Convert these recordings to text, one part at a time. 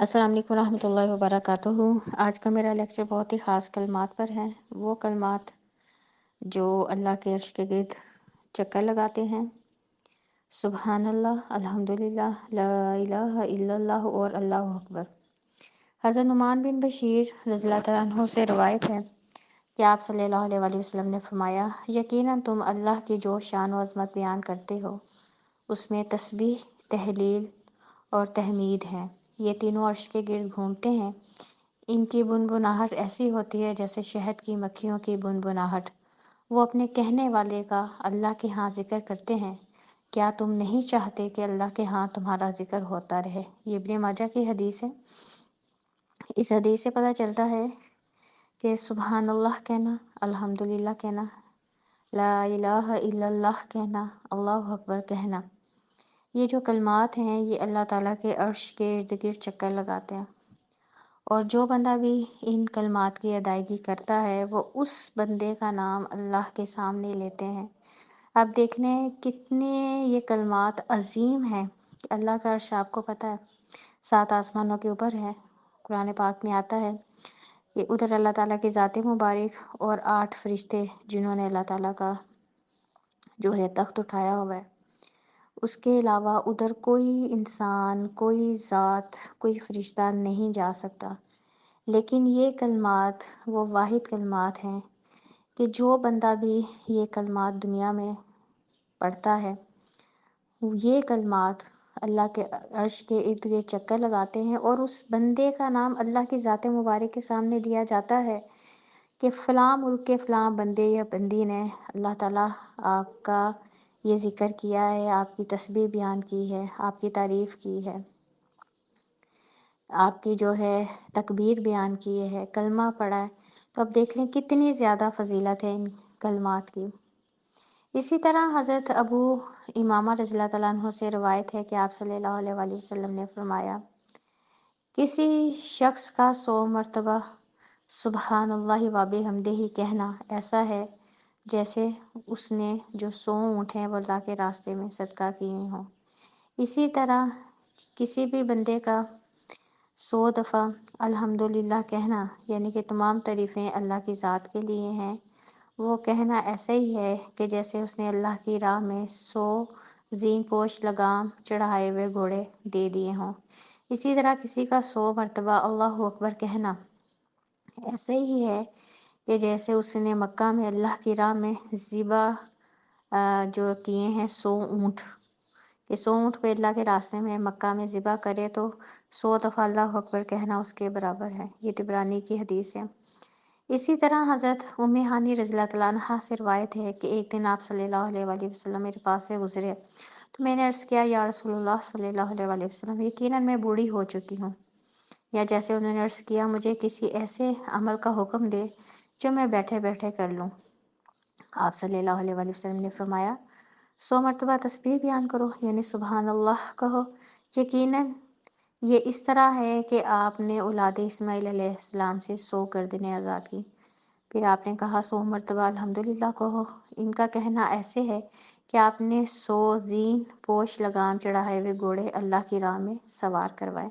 السلام علیکم ورحمۃ اللہ وبرکاتہ۔ آج کا میرا لیکچر بہت ہی خاص کلمات پر ہے، وہ کلمات جو اللہ کے عرش کے گرد چکر لگاتے ہیں۔ سبحان اللہ، الحمدللہ، لا الہ الا اللہ اور اللہ اکبر۔ حضرت نعمان بن بشیر رضی اللہ تعالیٰ عنہ سے روایت ہے کہ آپ صلی اللہ علیہ وآلہ وسلم نے فرمایا، یقیناً تم اللہ کی جو شان و عظمت بیان کرتے ہو اس میں تسبیح، تحلیل اور تحمید ہیں۔ یہ تینوں عرش کے گرد گھومتے ہیں۔ ان کی بنبناہٹ ایسی ہوتی ہے جیسے شہد کی مکھیوں کی بنبناہٹ۔ وہ اپنے کہنے والے کا اللہ کے ہاں ذکر کرتے ہیں۔ کیا تم نہیں چاہتے کہ اللہ کے ہاں تمہارا ذکر ہوتا رہے؟ یہ ابن ماجہ کی حدیث ہے۔ اس حدیث سے پتہ چلتا ہے کہ سبحان اللہ کہنا، الحمدللہ کہنا، لا الہ الا اللہ کہنا، اللہ اکبر کہنا، یہ جو کلمات ہیں یہ اللہ تعالیٰ کے عرش کے ارد گرد چکر لگاتے ہیں، اور جو بندہ بھی ان کلمات کی ادائیگی کرتا ہے وہ اس بندے کا نام اللہ کے سامنے لیتے ہیں۔ اب دیکھ لیں کتنے یہ کلمات عظیم ہیں کہ اللہ کا عرش آپ کو پتہ ہے 7 آسمانوں کے اوپر ہے۔ قرآن پاک میں آتا ہے کہ ادھر اللہ تعالیٰ کی ذات مبارک اور 8 فرشتے جنہوں نے اللہ تعالیٰ کا جو ہے تخت اٹھایا ہوا ہے، اس کے علاوہ ادھر کوئی انسان، کوئی ذات، کوئی فرشتہ نہیں جا سکتا۔ لیکن یہ کلمات وہ واحد کلمات ہیں کہ جو بندہ بھی یہ کلمات دنیا میں پڑھتا ہے، یہ کلمات اللہ کے عرش کے ارد گرد چکر لگاتے ہیں، اور اس بندے کا نام اللہ کی ذات مبارک کے سامنے لیا جاتا ہے کہ فلاں ملک کے فلاں بندے یا بندی نے اللہ تعالیٰ آپ کا یہ ذکر کیا ہے، آپ کی تسبیح بیان کی ہے، آپ کی تعریف کی ہے، آپ کی جو ہے تکبیر بیان کی ہے، کلمہ پڑھا ہے۔ تو اب دیکھ لیں کتنی زیادہ فضیلت ہے ان کلمات کی۔ اسی طرح حضرت ابو امامہ رضی اللہ تعالیٰ عنہ سے روایت ہے کہ آپ صلی اللہ علیہ وآلہ وسلم نے فرمایا، کسی شخص کا 100 مرتبہ سبحان اللہ و بحمدہ کہنا ایسا ہے جیسے اس نے جو 100 اونٹ ہیں وہ اللہ کے راستے میں صدقہ کیے ہوں۔ اسی طرح کسی بھی بندے کا 100 دفعہ الحمدللہ کہنا، یعنی کہ تمام تعریفیں اللہ کی ذات کے لیے ہیں، وہ کہنا ایسا ہی ہے کہ جیسے اس نے اللہ کی راہ میں 100 زین پوش لگام چڑھائے ہوئے گھوڑے دے دیے ہوں۔ اسی طرح کسی کا 100 مرتبہ اللہ اکبر کہنا ایسے ہی ہے کہ جیسے اس نے مکہ میں اللہ کی راہ میں ذبح جو کیے ہیں 100 اونٹ، کہ 100 اونٹ پہ اللہ کے راستے میں مکہ میں ذبح کرے تو 100 دفعہ اللہ اکبر کہنا اس کے برابر ہے۔ یہ طبرانی کی حدیث ہے۔ اسی طرح حضرت ام ہانی رضی اللہ تعالیٰ عنہا سے روایت ہے کہ ایک دن آپ صلی اللہ علیہ وآلہ وسلم میرے پاس سے گزرے تو میں نے عرض کیا، یا رسول اللہ صلی اللہ علیہ وآلہ وسلم، یقیناً میں بوڑھی ہو چکی ہوں۔ یا جیسے انہوں نے عرض کیا، مجھے کسی ایسے عمل کا حکم دے جو میں بیٹھے بیٹھے کر لوں۔ آپ صلی اللہ علیہ وآلہ وسلم نے فرمایا، 100 مرتبہ تسبیح بیان کرو، یعنی سبحان اللہ کہو۔ یقیناً یہ اس طرح ہے کہ آپ نے اولاد اسماعیل علیہ السلام سے 100 گردنیں آزاد کی۔ پھر آپ نے کہا 100 مرتبہ الحمدللہ کہو۔ ان کا کہنا ایسے ہے کہ آپ نے 100 زین پوش لگام چڑھائے ہوئے گھوڑے اللہ کی راہ میں سوار کروائے۔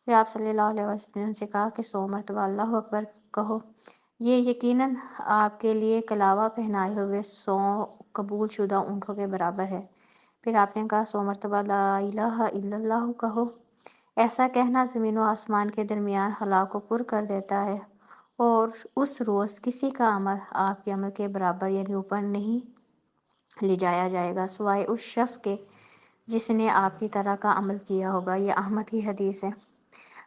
پھر آپ صلی اللہ علیہ وسلم سے کہا کہ 100 مرتبہ اللہ اکبر کہو، یہ یقیناً آپ کے لیے کلاوہ پہنائے ہوئے 100 قبول شدہ اونٹوں کے برابر ہے۔ پھر آپ نے کہا 100 مرتبہ لا الہ الا اللہ کہو۔ ایسا کہنا زمین و آسمان کے درمیان خلا کو پر کر دیتا ہے، اور اس روز کسی کا عمل آپ کے عمل کے برابر یعنی اوپر نہیں لے جایا جائے گا سوائے اس شخص کے جس نے آپ کی طرح کا عمل کیا ہوگا۔ یہ احمد کی حدیث ہے۔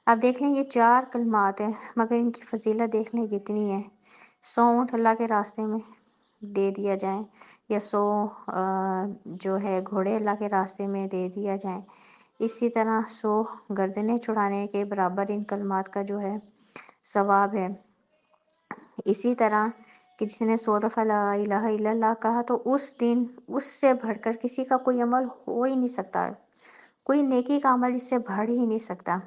اب دیکھ لیں یہ 4 کلمات ہیں، مگر ان کی فضیلت دیکھ لیں کتنی ہے۔ 100 اونٹ اللہ کے راستے میں دے دیا جائیں، یا 100 جو ہے گھوڑے اللہ کے راستے میں دے دیا جائیں، اسی طرح 100 گردنیں چھڑانے کے برابر ان کلمات کا جو ہے ثواب ہے۔ اسی طرح کہ جس نے 100 دفعہ لا الہ الا اللہ کہا تو اس دن اس سے بڑھ کر کسی کا کوئی عمل ہو ہی نہیں سکتا، کوئی نیکی کا عمل اس سے بڑھ ہی نہیں سکتا۔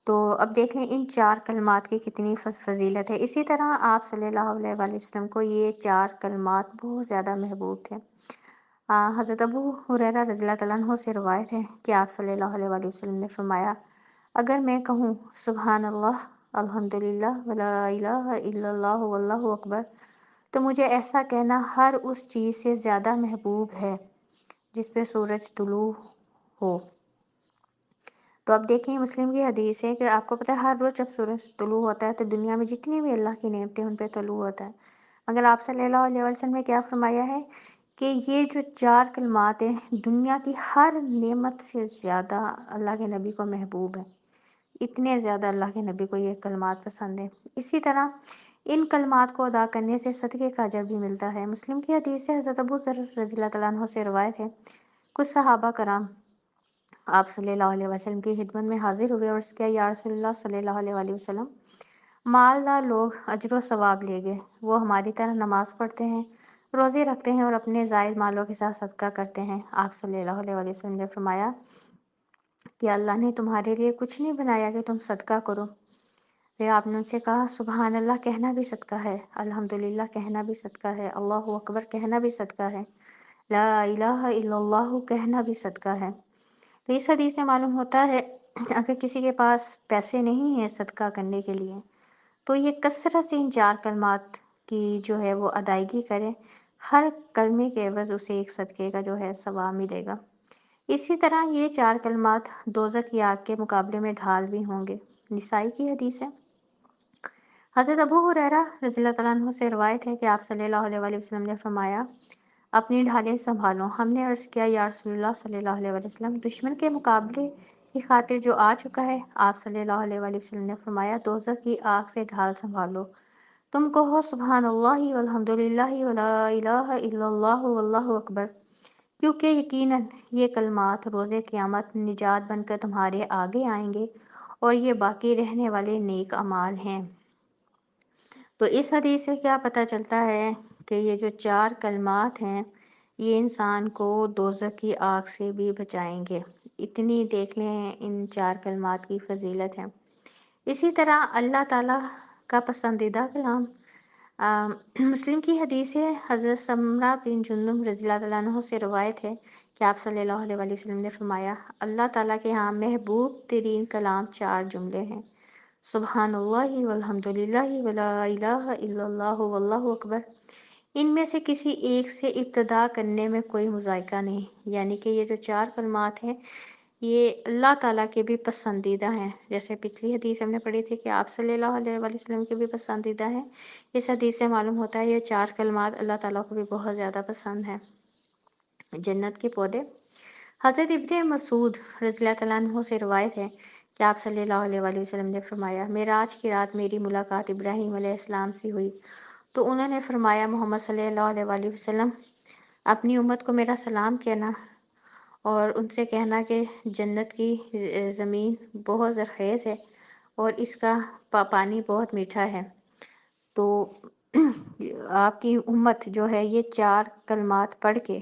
تو اب دیکھیں ان 4 کلمات کی کتنی فضیلت ہے۔ اسی طرح آپ صلی اللہ علیہ وآلہ وسلم کو یہ 4 کلمات بہت زیادہ محبوب تھے۔ حضرت ابو ہریرہ رضی اللہ تعالیٰ عنہ سے روایت ہے کہ آپ صلی اللہ علیہ وآلہ وسلم نے فرمایا، اگر میں کہوں سبحان اللہ، الحمدللہ، ولا الہ الا اللہ، واللہ اکبر، تو مجھے ایسا کہنا ہر اس چیز سے زیادہ محبوب ہے جس پہ سورج طلوع ہو۔ تو اب دیکھیں مسلم کی حدیث ہے کہ آپ کو پتہ ہے ہر روز جب سورج طلوع ہوتا ہے تو دنیا میں جتنی بھی اللہ کی نعمتیں ان پہ طلوع ہوتا ہے، مگر آپ صلی اللہ علیہ وسلم نے کیا فرمایا ہے کہ یہ جو 4 کلمات ہیں دنیا کی ہر نعمت سے زیادہ اللہ کے نبی کو محبوب ہے، اتنے زیادہ اللہ کے نبی کو یہ کلمات پسند ہیں۔ اسی طرح ان کلمات کو ادا کرنے سے صدقے کا اجر بھی ملتا ہے۔ مسلم کی حدیث ہے، حضرت ابو ذر رضی اللہ تعالیٰ عنہ سے روایت ہے، کچھ صحابہ کرام آپ صلی اللہ علیہ وسلم کی خدمت میں حاضر ہوئے اور اس کیا یا رسول اللہ صلی اللہ علیہ وآلہ وسلم، مالدار لوگ اجر و ثواب لے گئے، وہ ہماری طرح نماز پڑھتے ہیں، روزے رکھتے ہیں اور اپنے زائد مالوں کے ساتھ صدقہ کرتے ہیں۔ آپ صلی اللہ علیہ وآلہ وسلم نے فرمایا کہ اللہ نے تمہارے لیے کچھ نہیں بنایا کہ تم صدقہ کرو۔ پھر آپ نے ان سے کہا سبحان اللہ کہنا بھی صدقہ ہے، الحمدللہ کہنا بھی صدقہ ہے، اللہ اکبر کہنا بھی صدقہ ہے، لا الہ الا اللہ کہنا بھی صدقہ ہے۔ تو اس حدیث سے معلوم ہوتا ہے اگر کسی کے پاس پیسے نہیں ہیں صدقہ کرنے کے لیے تو یہ کثرت سے ان 4 کلمات کی جو ہے وہ ادائیگی کرے، ہر کلمے کے عوض اسے ایک صدقے کا جو ہے ثواب ملے گا۔ اسی طرح یہ 4 کلمات دوزخ کی آگ کے مقابلے میں ڈھال بھی ہوں گے۔ نسائی کی حدیث ہے، حضرت ابو ہریرہ رضی اللہ تعالیٰ عنہ سے روایت ہے کہ آپ صلی اللہ علیہ وآلہ وسلم نے فرمایا اپنی ڈھالیں سنبھالو۔ ہم نے عرض کیا یا رسول اللہ صلی اللہ علیہ وآلہ وسلم، دشمن کے مقابلے کی خاطر جو آ چکا ہے؟ آپ صلی اللہ علیہ وآلہ وسلم نے فرمایا دوزخ کی آگ سے ڈھال سنبھالو، تم کہو سبحان اللہ والحمدللہ ولا الہ الا اللہ واللہ اکبر، کیونکہ یقیناً یہ کلمات روز قیامت نجات بن کر تمہارے آگے آئیں گے اور یہ باقی رہنے والے نیک اعمال ہیں۔ تو اس حدیث سے کیا پتہ چلتا ہے کہ یہ جو 4 کلمات ہیں یہ انسان کو دوزخ کی آگ سے بھی بچائیں گے۔ اتنی دیکھ لیں ان 4 کلمات کی فضیلت ہے۔ اسی طرح اللہ تعالیٰ کا پسندیدہ کلام مسلم کی حدیث ہے، حضرت سمرہ بن جندب رضی اللہ تعالیٰ عنہ سے روایت ہے کہ آپ صلی اللہ علیہ وآلہ وسلم نے فرمایا اللہ تعالیٰ کے ہاں محبوب ترین کلام 4 جملے ہیں، سبحان اللہ والحمدللہ ولا الہ الا اللہ واللہ اکبر۔ ان میں سے کسی ایک سے ابتدا کرنے میں کوئی مذائقہ نہیں، یعنی کہ یہ جو 4 کلمات ہیں یہ اللہ تعالیٰ کے بھی پسندیدہ ہیں، جیسے پچھلی حدیث ہم نے پڑھی تھی کہ آپ صلی اللہ علیہ وآلہ وسلم کے بھی پسندیدہ ہیں۔ اس حدیث سے معلوم ہوتا ہے یہ 4 کلمات اللہ تعالیٰ کو بھی بہت زیادہ پسند ہیں۔ جنت کے پودے، حضرت ابن مسعود رضی اللہ تعالیٰ عنہ سے روایت ہے کہ آپ صلی اللہ علیہ وآلہ وسلم نے فرمایا معراج کی رات میری ملاقات ابراہیم علیہ السلام سے ہوئی تو انہوں نے فرمایا محمد صلی اللہ علیہ وآلہ وسلم اپنی امت کو میرا سلام کہنا اور ان سے کہنا کہ جنت کی زمین بہت زرخیز ہے اور اس کا پانی بہت میٹھا ہے۔ تو آپ کی امت جو ہے یہ 4 کلمات پڑھ کے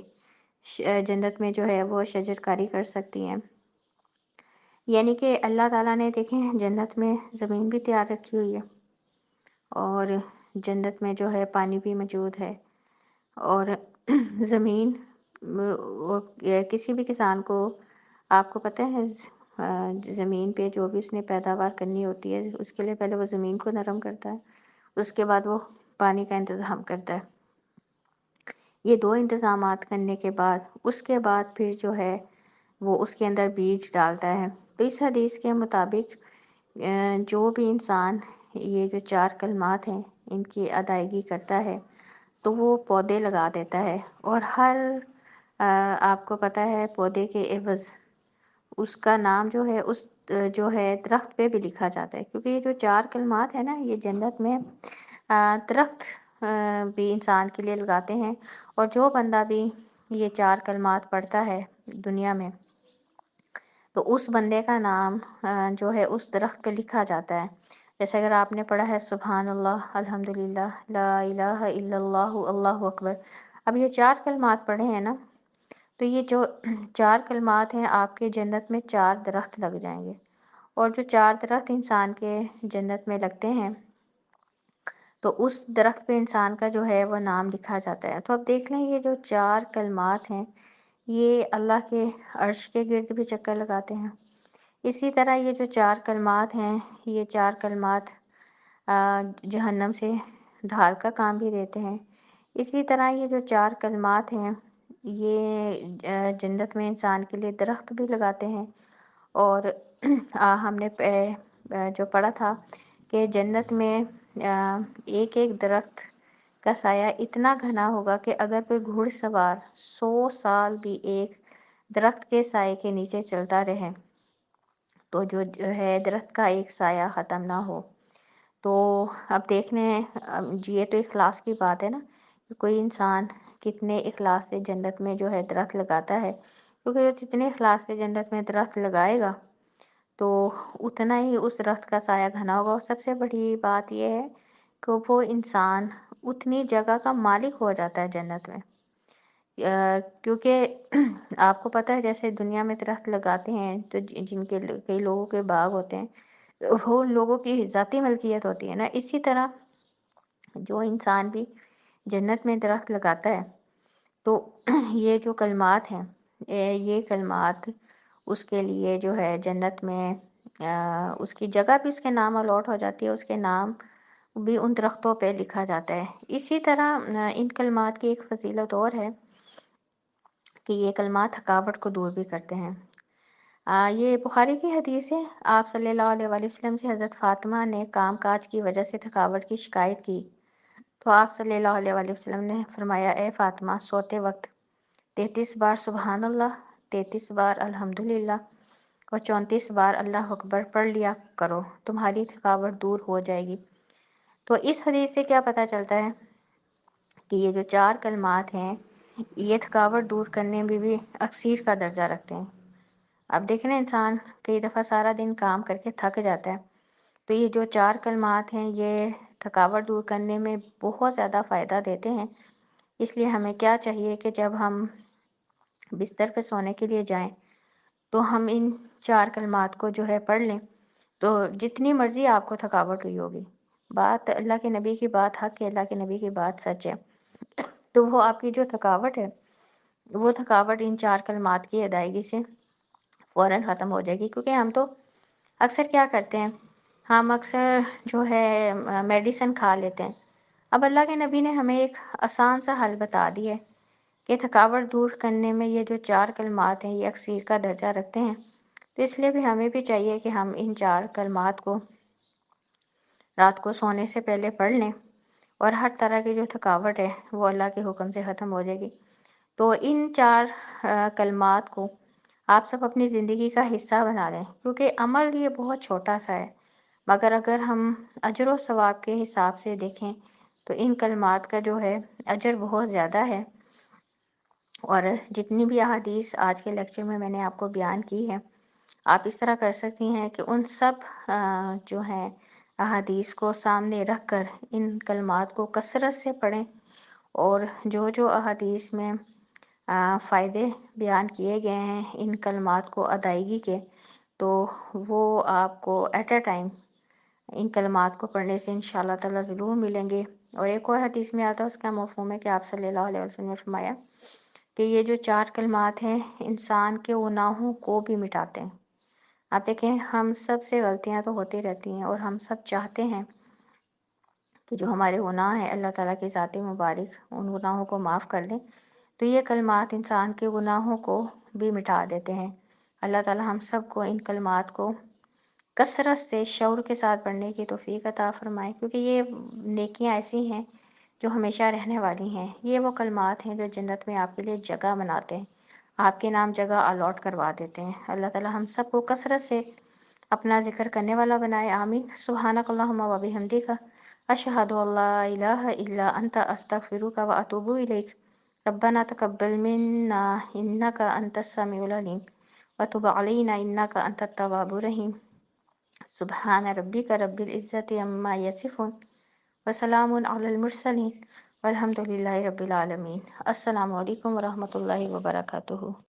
جنت میں جو ہے وہ شجر کاری کر سکتی ہیں۔ یعنی کہ اللہ تعالیٰ نے دیکھیں جنت میں زمین بھی تیار رکھی ہوئی ہے اور جنت میں جو ہے پانی بھی موجود ہے، اور زمین کسی بھی کسان کو آپ کو پتہ ہے زمین پہ جو بھی اس نے پیداوار کرنی ہوتی ہے اس کے لیے پہلے وہ زمین کو نرم کرتا ہے، اس کے بعد وہ پانی کا انتظام کرتا ہے۔ یہ 2 انتظامات کرنے کے بعد اس کے بعد پھر جو ہے وہ اس کے اندر بیج ڈالتا ہے۔ تو اس حدیث کے مطابق جو بھی انسان یہ جو 4 کلمات ہیں ان کی ادائیگی کرتا ہے تو وہ پودے لگا دیتا ہے، اور ہر آپ کو پتہ ہے پودے کے عوض اس کا نام جو ہے اس جو ہے درخت پہ بھی لکھا جاتا ہے، کیونکہ یہ جو 4 کلمات ہیں نا یہ جنت میں درخت بھی انسان کے لیے لگاتے ہیں، اور جو بندہ بھی یہ 4 کلمات پڑھتا ہے دنیا میں تو اس بندے کا نام جو ہے اس درخت پہ لکھا جاتا ہے۔ جیسے اگر آپ نے پڑھا ہے سبحان اللہ الحمدللہ لا الہ الا اللہ اللہ اکبر، اب یہ 4 کلمات پڑھے ہیں نا تو یہ جو 4 کلمات ہیں آپ کے جنت میں 4 درخت لگ جائیں گے، اور جو 4 درخت انسان کے جنت میں لگتے ہیں تو اس درخت پہ انسان کا جو ہے وہ نام لکھا جاتا ہے۔ تو اب دیکھ لیں یہ جو 4 کلمات ہیں یہ اللہ کے عرش کے گرد بھی چکر لگاتے ہیں۔ اسی طرح یہ جو 4 کلمات ہیں، یہ 4 کلمات جہنم سے ڈھال کا کام بھی دیتے ہیں۔ اسی طرح یہ جو 4 کلمات ہیں، یہ جنت میں انسان کے لیے درخت بھی لگاتے ہیں۔ اور ہم نے جو پڑھا تھا کہ جنت میں ایک ایک درخت کا سایہ اتنا گھنا ہوگا کہ اگر کوئی گھڑ سوار 100 سال بھی ایک درخت کے سائے کے نیچے چلتا رہے تو جو ہے درخت کا ایک سایہ ختم نہ ہو۔ تو اب دیکھنے یہ تو اخلاص کی بات ہے نا، کہ کوئی انسان کتنے اخلاص سے جنت میں جو ہے درخت لگاتا ہے، کیونکہ جتنے اخلاص سے جنت میں درخت لگائے گا تو اتنا ہی اس درخت کا سایہ گھنا ہوگا۔ اور سب سے بڑی بات یہ ہے کہ وہ انسان اتنی جگہ کا مالک ہو جاتا ہے جنت میں، کیونکہ آپ کو پتہ ہے جیسے دنیا میں درخت لگاتے ہیں تو جن کے کئی لوگوں کے باغ ہوتے ہیں، وہ ان لوگوں کی ذاتی ملکیت ہوتی ہے نا، اسی طرح جو انسان بھی جنت میں درخت لگاتا ہے تو یہ جو کلمات ہیں، یہ کلمات اس کے لیے جو ہے جنت میں اس کی جگہ بھی اس کے نام الاٹ ہو جاتی ہے، اس کے نام بھی ان درختوں پہ لکھا جاتا ہے۔ اسی طرح ان کلمات کی ایک فضیلت اور ہے کہ یہ کلمات تھکاوٹ کو دور بھی کرتے ہیں۔ یہ بخاری کی حدیث ہے، آپ صلی اللہ علیہ وآلہ وسلم سے حضرت فاطمہ نے کام کاج کی وجہ سے تھکاوٹ کی شکایت کی تو آپ صلی اللہ علیہ وآلہ وسلم نے فرمایا، اے فاطمہ، سوتے وقت 33 بار سبحان اللہ، 33 بار الحمدللہ اور 34 بار اللہ اکبر پڑھ لیا کرو، تمہاری تھکاوٹ دور ہو جائے گی۔ تو اس حدیث سے کیا پتہ چلتا ہے کہ یہ جو 4 کلمات ہیں یہ تھکاوٹ دور کرنے میں بھی اکثیر کا درجہ رکھتے ہیں۔ اب دیکھیں نا، انسان کئی دفعہ سارا دن کام کر کے تھک جاتا ہے، تو یہ جو 4 کلمات ہیں یہ تھکاوٹ دور کرنے میں بہت زیادہ فائدہ دیتے ہیں۔ اس لیے ہمیں کیا چاہیے کہ جب ہم بستر پہ سونے کے لیے جائیں تو ہم ان 4 کلمات کو جو ہے پڑھ لیں، تو جتنی مرضی آپ کو تھکاوٹ ہوئی ہوگی، بات اللہ کے نبی کی بات حق ہے، اللہ کے نبی کی بات سچ ہے، تو وہ آپ کی جو تھکاوٹ ہے وہ تھکاوٹ ان 4 کلمات کی ادائیگی سے فوراً ختم ہو جائے گی۔ کیونکہ ہم تو اکثر کیا کرتے ہیں، ہم اکثر جو ہے میڈیسن کھا لیتے ہیں۔ اب اللہ کے نبی نے ہمیں ایک آسان سا حل بتا دی ہے کہ تھکاوٹ دور کرنے میں یہ جو 4 کلمات ہیں یہ اکثیر کا درجہ رکھتے ہیں، تو اس لیے بھی ہمیں بھی چاہیے کہ ہم ان 4 کلمات کو رات کو سونے سے پہلے پڑھ لیں، اور ہر طرح کی جو تھکاوٹ ہے وہ اللہ کے حکم سے ختم ہو جائے گی۔ تو ان 4 کلمات کو آپ سب اپنی زندگی کا حصہ بنا لیں، کیونکہ عمل یہ بہت چھوٹا سا ہے، مگر اگر ہم اجر و ثواب کے حساب سے دیکھیں تو ان کلمات کا جو ہے اجر بہت زیادہ ہے۔ اور جتنی بھی احادیث آج کے لیکچر میں نے آپ کو بیان کی ہے، آپ اس طرح کر سکتی ہیں کہ ان سب جو ہیں احادیث کو سامنے رکھ کر ان کلمات کو کثرت سے پڑھیں، اور جو جو احادیث میں فائدے بیان کیے گئے ہیں ان کلمات کو ادائیگی کے، تو وہ آپ کو ایٹ اے ٹائم ان کلمات کو پڑھنے سے انشاءاللہ تعالیٰ ضرور ملیں گے۔ اور ایک اور حدیث میں آتا ہے، اس کا مفہوم ہے کہ آپ صلی اللہ علیہ وسلم نے فرمایا کہ یہ جو 4 کلمات ہیں انسان کے گناہوں کو بھی مٹاتے ہیں۔ آپ دیکھیں، ہم سب سے غلطیاں تو ہوتی رہتی ہیں، اور ہم سب چاہتے ہیں کہ جو ہمارے گناہ ہیں اللہ تعالیٰ کی ذات مبارک ان گناہوں کو معاف کر دیں، تو یہ کلمات انسان کے گناہوں کو بھی مٹا دیتے ہیں۔ اللہ تعالیٰ ہم سب کو ان کلمات کو کثرت سے شعور کے ساتھ پڑھنے کی توفیق عطا فرمائے، کیونکہ یہ نیکیاں ایسی ہیں جو ہمیشہ رہنے والی ہیں۔ یہ وہ کلمات ہیں جو جنت میں آپ کے لیے جگہ بناتے ہیں، آپ کے نام جگہ الاٹ کروا دیتے ہیں۔ اللہ تعالیٰ ہم سب کو کثرت سے اپنا ذکر کرنے والا بنائے، آمین۔ سبحانک اللہم و بحمدک، اشہد ان لا الہ الا انت، استغفرک و اتوب الیک۔ ربنا تقبل منا انک انت السمیع العلیم وتب علینا انک انت التواب الرحیم۔ سبحان ربک رب العزت عما یصفون وسلام علی المرسلین والحمد للہ رب العالمین۔ السلام علیکم ورحمۃ اللہ وبرکاتہ۔